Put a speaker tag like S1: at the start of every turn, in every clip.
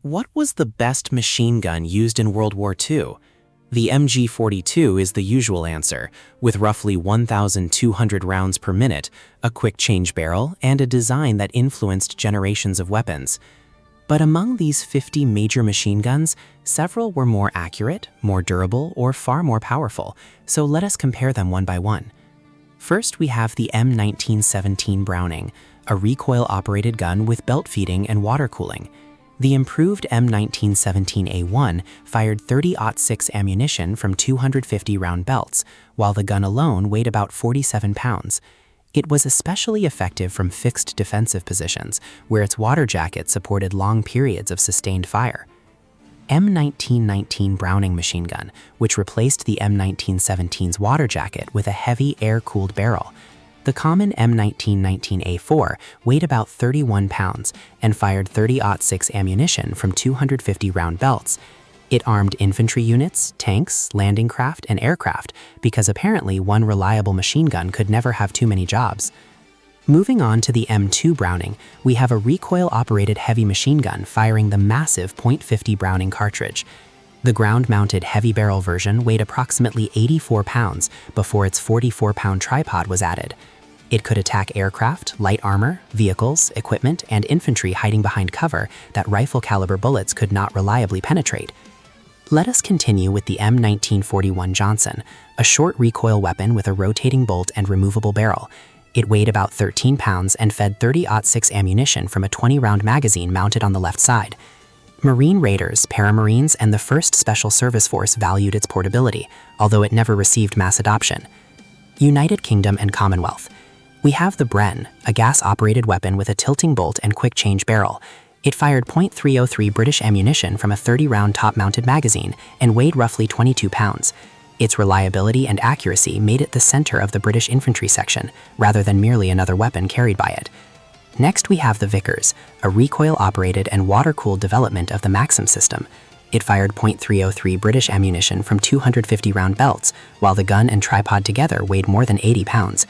S1: What was the best machine gun used in World War II? The MG-42 is the usual answer, with roughly 1,200 rounds per minute, a quick change barrel, and a design that influenced generations of weapons. But among these 50 major machine guns, several were more accurate, more durable, or far more powerful, so let us compare them one by one. First, we have the M1917 Browning, a recoil-operated gun with belt feeding and water cooling. The improved M1917A1 fired .30-06 ammunition from 250-round belts, while the gun alone weighed about 47 pounds. It was especially effective from fixed defensive positions, where its water jacket supported long periods of sustained fire. M1919 Browning machine gun, which replaced the M1917's water jacket with a heavy air-cooled barrel. The common M1919A4 weighed about 31 pounds and fired .30-06 ammunition from 250-round belts. It armed infantry units, tanks, landing craft, and aircraft because apparently one reliable machine gun could never have too many jobs. Moving on to the M2 Browning, we have a recoil-operated heavy machine gun firing the massive .50 Browning cartridge. The ground-mounted heavy barrel version weighed approximately 84 pounds before its 44-pound tripod was added. It could attack aircraft, light armor, vehicles, equipment, and infantry hiding behind cover that rifle-caliber bullets could not reliably penetrate. Let us continue with the M1941 Johnson, a short recoil weapon with a rotating bolt and removable barrel. It weighed about 13 pounds and fed .30-06 ammunition from a 20-round magazine mounted on the left side. Marine Raiders, Paramarines, and the 1st Special Service Force valued its portability, although it never received mass adoption. United Kingdom and Commonwealth. We have the Bren, a gas-operated weapon with a tilting bolt and quick-change barrel. It fired .303 British ammunition from a 30-round top-mounted magazine and weighed roughly 22 pounds. Its reliability and accuracy made it the center of the British infantry section, rather than merely another weapon carried by it. Next, we have the Vickers, a recoil-operated and water-cooled development of the Maxim system. It fired .303 British ammunition from 250-round belts, while the gun and tripod together weighed more than 80 pounds.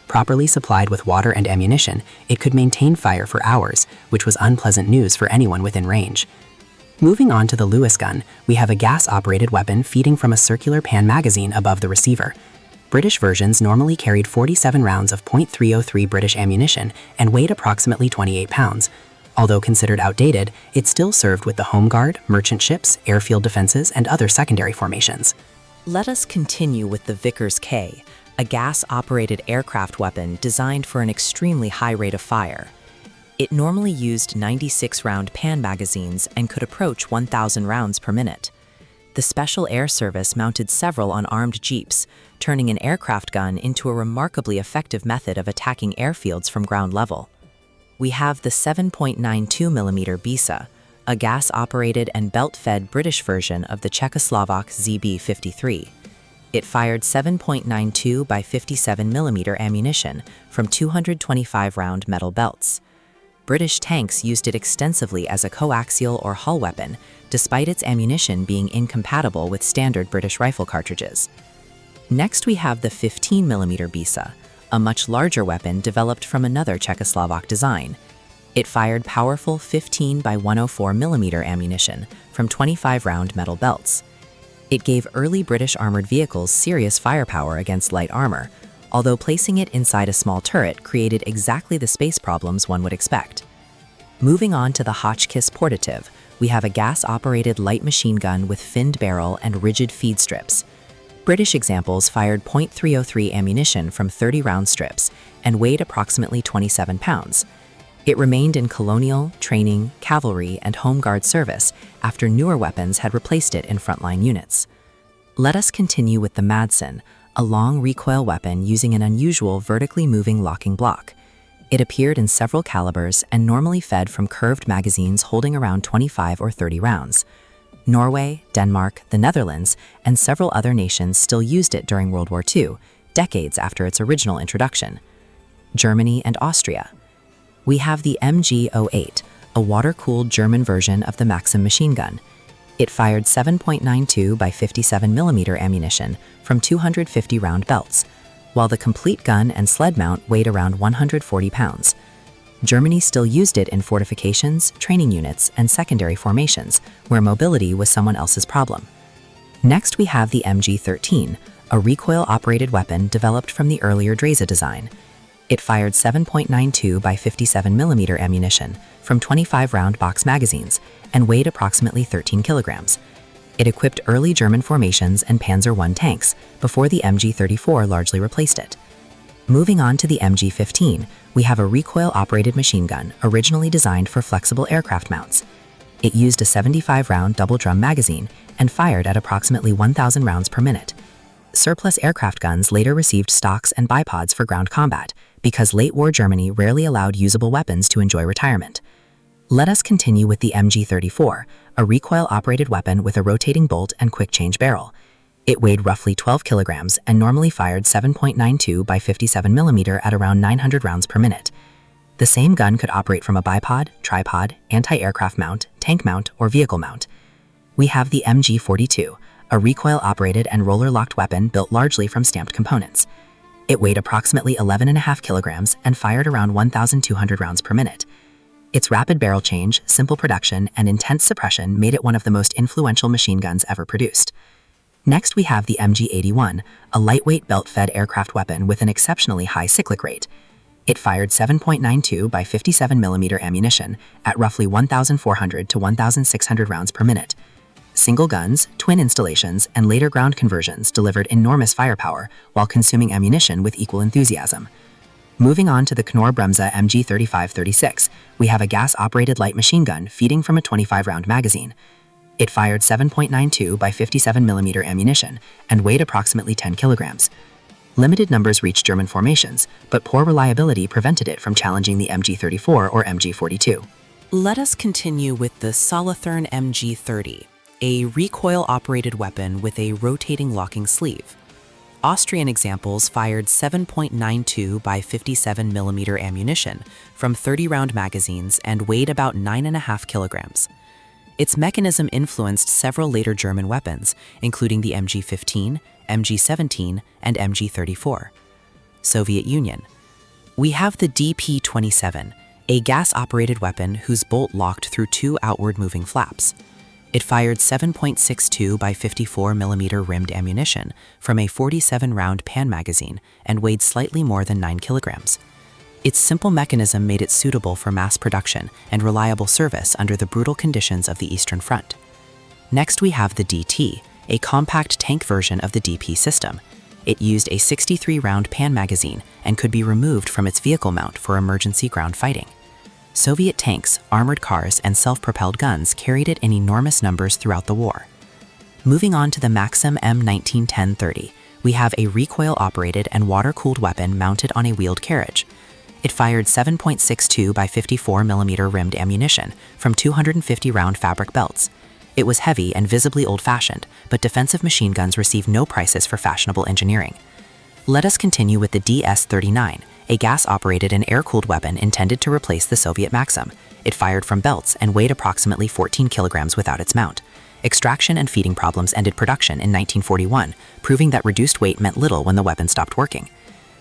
S1: Properly supplied with water and ammunition, it could maintain fire for hours, which was unpleasant news for anyone within range. Moving on to the Lewis gun, we have a gas-operated weapon feeding from a circular pan magazine above the receiver. British versions normally carried 47 rounds of .303 British ammunition and weighed approximately 28 pounds. Although considered outdated, it still served with the Home Guard, merchant ships, airfield defenses, and other secondary formations.
S2: Let us continue with the Vickers K, a gas-operated aircraft weapon designed for an extremely high rate of fire. It normally used 96-round pan magazines and could approach 1,000 rounds per minute. The Special Air Service mounted several on armed jeeps, turning an aircraft gun into a remarkably effective method of attacking airfields from ground level. We have the 7.92mm Bisa, a gas-operated and belt-fed British version of the Czechoslovak ZB-53. It fired 7.92 by 57mm ammunition from 225-round metal belts. British tanks used it extensively as a coaxial or hull weapon, despite its ammunition being incompatible with standard British rifle cartridges. Next, we have the 15mm Bisa, a much larger weapon developed from another Czechoslovak design. It fired powerful 15 by 104mm ammunition from 25-round metal belts. It gave early British armored vehicles serious firepower against light armor, although placing it inside a small turret created exactly the space problems one would expect. Moving on to the Hotchkiss Portative, we have a gas-operated light machine gun with finned barrel and rigid feed strips. British examples fired .303 ammunition from 30-round strips and weighed approximately 27 pounds. It remained in colonial, training, cavalry, and Home Guard service after newer weapons had replaced it in frontline units. Let us continue with the Madsen, a long recoil weapon using an unusual vertically moving locking block. It appeared in several calibers and normally fed from curved magazines holding around 25 or 30 rounds. Norway, Denmark, the Netherlands, and several other nations still used it during World War II, decades after its original introduction. Germany and Austria. We have the MG-08, a water-cooled German version of the Maxim machine gun. It fired 7.92 by 57mm ammunition from 250-round belts, while the complete gun and sled mount weighed around 140 pounds. Germany still used it in fortifications, training units, and secondary formations, where mobility was someone else's problem. Next, we have the MG-13, a recoil-operated weapon developed from the earlier Dreza design. It fired 7.92 by 57mm ammunition from 25-round box magazines and weighed approximately 13 kilograms. It equipped early German formations and Panzer I tanks before the MG-34 largely replaced it. Moving on to the MG-15, we have a recoil-operated machine gun originally designed for flexible aircraft mounts. It used a 75-round double-drum magazine and fired at approximately 1,000 rounds per minute. Surplus aircraft guns later received stocks and bipods for ground combat because late-war Germany rarely allowed usable weapons to enjoy retirement. Let us continue with the MG-34, a recoil-operated weapon with a rotating bolt and quick-change barrel. It weighed roughly 12 kilograms and normally fired 7.92 by 57mm at around 900 rounds per minute. The same gun could operate from a bipod, tripod, anti-aircraft mount, tank mount, or vehicle mount. We have the MG-42, a recoil-operated and roller-locked weapon built largely from stamped components. It weighed approximately 11.5 kilograms and fired around 1,200 rounds per minute. Its rapid barrel change, simple production, and intense suppression made it one of the most influential machine guns ever produced. Next, we have the MG-81, a lightweight belt-fed aircraft weapon with an exceptionally high cyclic rate. It fired 7.92 by 57mm ammunition at roughly 1,400 to 1,600 rounds per minute. Single guns, twin installations, and later ground conversions delivered enormous firepower while consuming ammunition with equal enthusiasm. Moving on to the Knorr-Bremse MG-35-36, we have a gas-operated light machine gun feeding from a 25-round magazine. It fired 7.92 by 57mm ammunition and weighed approximately 10 kilograms. Limited numbers reached German formations, but poor reliability prevented it from challenging the MG-34 or MG-42.
S1: Let us continue with the Solothurn MG-30, a recoil-operated weapon with a rotating locking sleeve. Austrian examples fired 7.92 by 57mm ammunition from 30-round magazines and weighed about 9.5 kilograms. Its mechanism influenced several later German weapons, including the MG-15, MG-17, and MG-34. Soviet Union. We have the DP-27, a gas-operated weapon whose bolt locked through two outward-moving flaps. It fired 7.62 by 54mm rimmed ammunition from a 47-round Pan magazine and weighed slightly more than 9 kilograms. Its simple mechanism made it suitable for mass production and reliable service under the brutal conditions of the Eastern Front. Next, we have the DT, a compact tank version of the DP system. It used a 63-round Pan magazine and could be removed from its vehicle mount for emergency ground fighting. Soviet tanks, armored cars, and self-propelled guns carried it in enormous numbers throughout the war. Moving on to the Maxim M1910-30, we have a recoil-operated and water-cooled weapon mounted on a wheeled carriage. It fired 7.62 by 54mm rimmed ammunition from 250-round fabric belts. It was heavy and visibly old-fashioned, but defensive machine guns received no prices for fashionable engineering. Let us continue with the DS-39, a gas-operated and air-cooled weapon intended to replace the Soviet Maxim. It fired from belts and weighed approximately 14 kilograms without its mount. Extraction and feeding problems ended production in 1941, proving that reduced weight meant little when the weapon stopped working.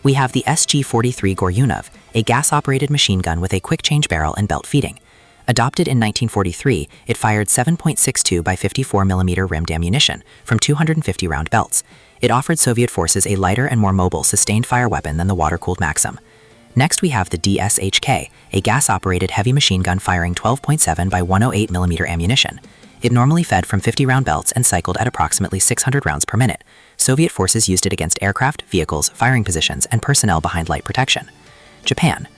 S1: We have the SG-43 Goryunov, a gas-operated machine gun with a quick-change barrel and belt feeding. Adopted in 1943, it fired 7.62 by 54mm rimmed ammunition from 250-round belts. It offered Soviet forces a lighter and more mobile sustained-fire weapon than the water-cooled Maxim. Next, we have the DShK, a gas-operated heavy machine gun firing 12.7 by 108mm ammunition. It normally fed from 50-round belts and cycled at approximately 600 rounds per minute. Soviet forces used it against aircraft, vehicles, firing positions, and personnel behind light protection. Japan.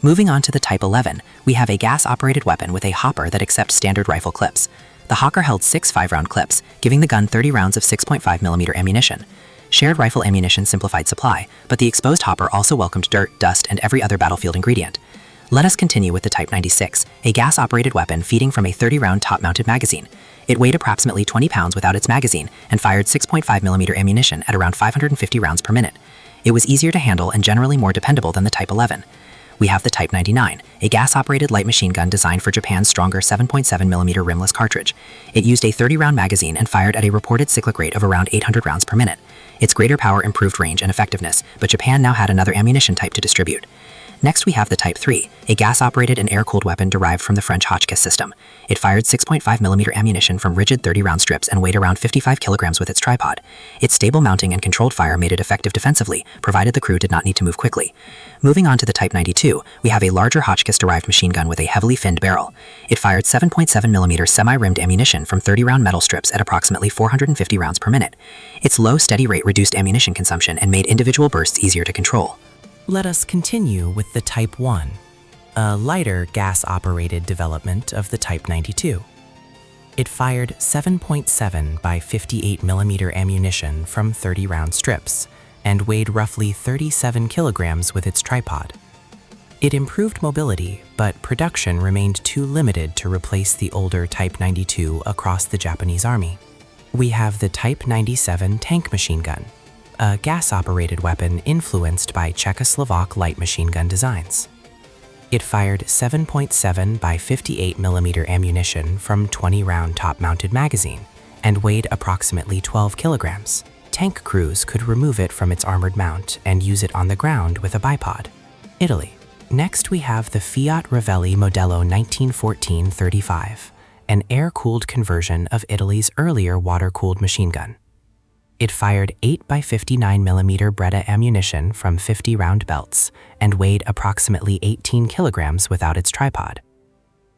S1: Moving on to the Type 11, we have a gas-operated weapon with a hopper that accepts standard rifle clips. The hopper held 6 5-round clips, giving the gun 30 rounds of 6.5mm ammunition. Shared rifle ammunition simplified supply, but the exposed hopper also welcomed dirt, dust, and every other battlefield ingredient. Let us continue with the Type 96, a gas-operated weapon feeding from a 30-round top-mounted magazine. It weighed approximately 20 pounds without its magazine and fired 6.5mm ammunition at around 550 rounds per minute. It was easier to handle and generally more dependable than the Type 11. We have the Type 99, a gas-operated light machine gun designed for Japan's stronger 7.7mm rimless cartridge. It used a 30-round magazine and fired at a reported cyclic rate of around 800 rounds per minute. Its greater power improved range and effectiveness, but Japan now had another ammunition type to distribute. Next, we have the Type 3, a gas-operated and air-cooled weapon derived from the French Hotchkiss system. It fired 6.5mm ammunition from rigid 30-round strips and weighed around 55 kilograms with its tripod. Its stable mounting and controlled fire made it effective defensively, provided the crew did not need to move quickly. Moving on to the Type 92, we have a larger Hotchkiss-derived machine gun with a heavily finned barrel. It fired 7.7mm semi-rimmed ammunition from 30-round metal strips at approximately 450 rounds per minute. Its low, steady rate reduced ammunition consumption and made individual bursts easier to control.
S2: Let us continue with the Type 1, a lighter gas-operated development of the Type 92. It fired 7.7 by 58mm ammunition from 30-round strips and weighed roughly 37 kilograms with its tripod. It improved mobility, but production remained too limited to replace the older Type 92 across the Japanese Army. We have the Type 97 tank machine gun, a gas-operated weapon influenced by Czechoslovak light machine gun designs. It fired 7.7 by 58mm ammunition from 20-round top-mounted magazine and weighed approximately 12 kilograms. Tank crews could remove it from its armored mount and use it on the ground with a bipod. Italy. Next, we have the Fiat Ravelli Modello 1914-35, an air-cooled conversion of Italy's earlier water-cooled machine gun. It fired 8 by 59mm Breda ammunition from 50-round belts and weighed approximately 18 kilograms without its tripod.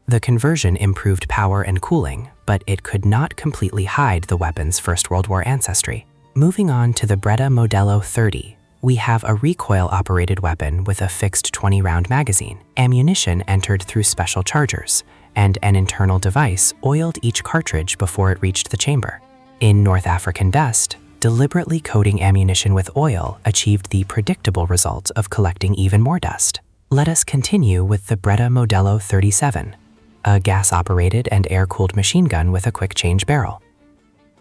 S2: The conversion improved power and cooling, but it could not completely hide the weapon's First World War ancestry. Moving on to the Breda Modello 30, we have a recoil-operated weapon with a fixed 20-round magazine. Ammunition entered through special chargers, and an internal device oiled each cartridge before it reached the chamber. In North African dust, deliberately coating ammunition with oil achieved the predictable result of collecting even more dust. Let us continue with the Breda Modello 37, a gas-operated and air-cooled machine gun with a quick-change barrel.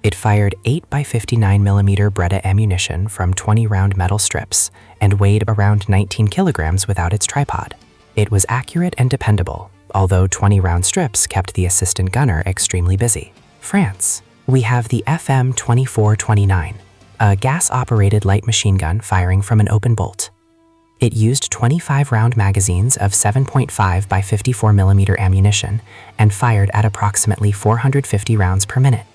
S2: It fired 8 by 59mm Breda ammunition from 20-round metal strips and weighed around 19 kilograms without its tripod. It was accurate and dependable, although 20-round strips kept the assistant gunner extremely busy. France. We have the FM 2429, a gas-operated light machine gun firing from an open bolt. It used 25-round magazines of 7.5 by 54mm ammunition and fired at approximately 450 rounds per minute.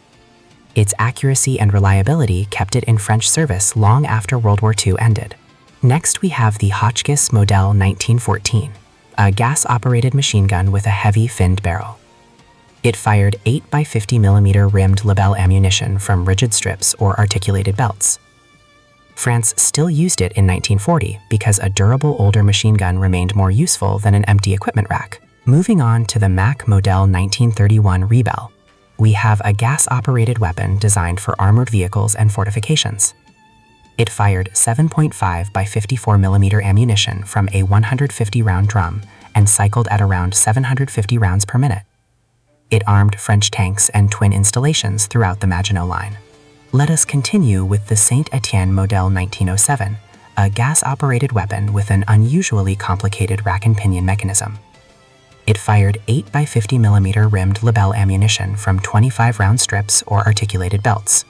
S2: Its accuracy and reliability kept it in French service long after World War II ended. Next, we have the Hotchkiss Model 1914, a gas-operated machine gun with a heavy finned barrel. It fired 8 by 50mm rimmed Lebel ammunition from rigid strips or articulated belts. France still used it in 1940 because a durable older machine gun remained more useful than an empty equipment rack. Moving on to the Mack Model 1931 Rebel, we have a gas-operated weapon designed for armored vehicles and fortifications. It fired 7.5 by 54mm ammunition from a 150-round drum and cycled at around 750 rounds per minute. It armed French tanks and twin installations throughout the Maginot Line. Let us continue with the Saint-Étienne Model 1907, a gas-operated weapon with an unusually complicated rack and pinion mechanism. It fired 8 by 50mm rimmed Lebel ammunition from 25-round strips or articulated belts.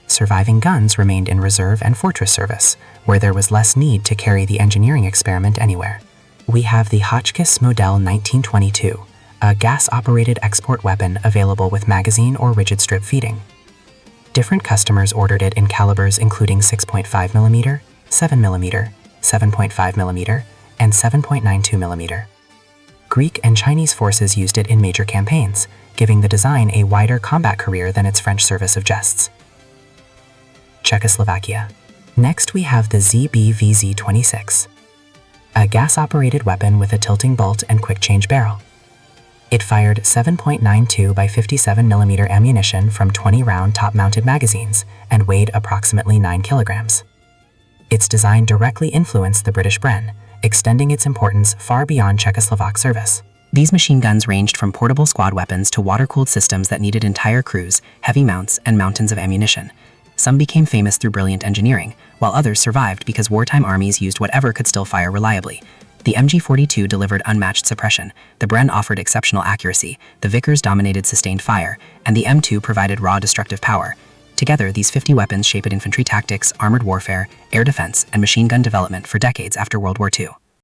S2: Surviving guns remained in reserve and fortress service, where there was less need to carry the engineering experiment anywhere. We have the Hotchkiss Model 1922, a gas-operated export weapon available with magazine or rigid strip feeding. Different customers ordered it in calibers including 6.5mm, 7mm, 7.5mm, and 7.92mm. Greek and Chinese forces used it in major campaigns, giving the design a wider combat career than its French service of jests. Czechoslovakia. Next, we have the ZBVZ-26, a gas-operated weapon with a tilting bolt and quick-change barrel. It fired 7.92 by 57mm ammunition from 20-round top-mounted magazines and weighed approximately 9 kilograms. Its design directly influenced the British Bren, extending its importance far beyond Czechoslovak service. These machine guns ranged from portable squad weapons to water-cooled systems that needed entire crews, heavy mounts, and mountains of ammunition. Some became famous through brilliant engineering, while others survived because wartime armies used whatever could still fire reliably. The MG-42 delivered unmatched suppression, the Bren offered exceptional accuracy, the Vickers dominated sustained fire, and the M2 provided raw destructive power. Together, these 50 weapons shaped infantry tactics, armored warfare, air defense, and machine gun development for decades after World War II.